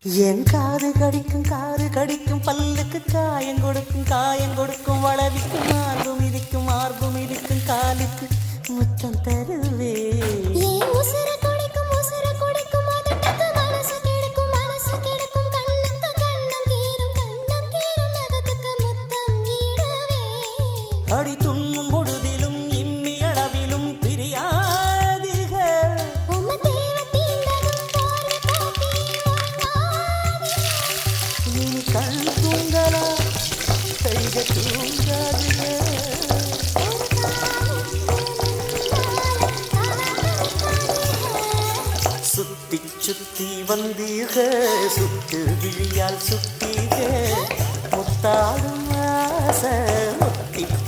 என் காது கடிக்கும் பல்லுக்கு காயம் கொடுக்கும் வளவிக்கும் மார்பும் இருக்கும் காலுக்கு முத்தம் தருவே அடி துண்ணும் பொழுதிலும் இம்மி அளவிலும் பிரியாதீர்கள் இனி கண் தூங்கலா கைக தூங்காதீர்கள் சுத்தி சுத்தி வந்தீர்கள் சுத்து விழியால் சுத்தீர்கள் முத்தாடும் ஆசை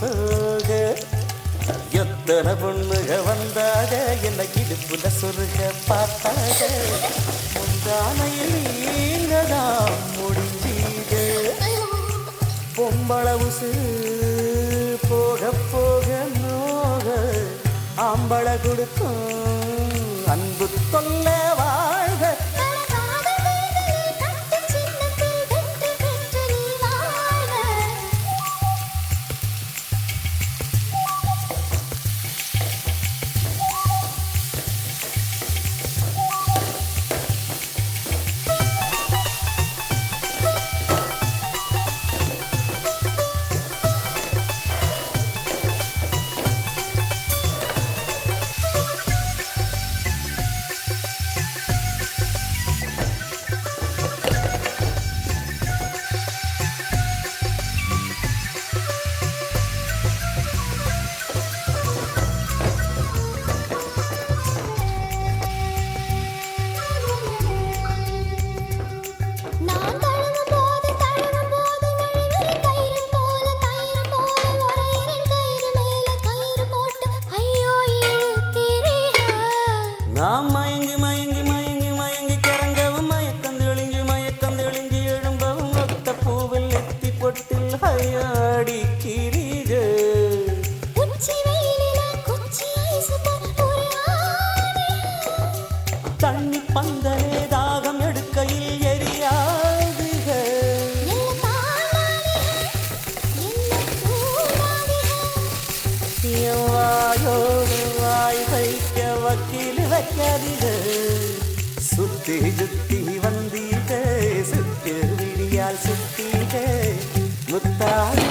போக எத்தனை பொண்ணுக வந்தாக என்ன இடுப்புல சொருக பார்த்தாக முந்தானையில் நீங்கதான் முடிஞ்சீங்க பொம்பளவுசு போக போக நோக ஆம்பள கொடுக்கும் அன்பு தொல்ல வாழ்க நாம் மயங்கி கிறங்கவும் மயக்கம் தெளிஞ்சு எழும்பவும் ஒத்த பூவில் எத்தி பொட்டில் ஹையாடி கிரீக தண்ணி பந்தலே தாகம் எடுக்கையில் எரியாதுக வாயோடு வாய் வைக்க வக்கீல் வைக்காதீக சுத்தி சுத்தி வந்தீக சுத்தி விழியால் சுத்தீக முத்தாடி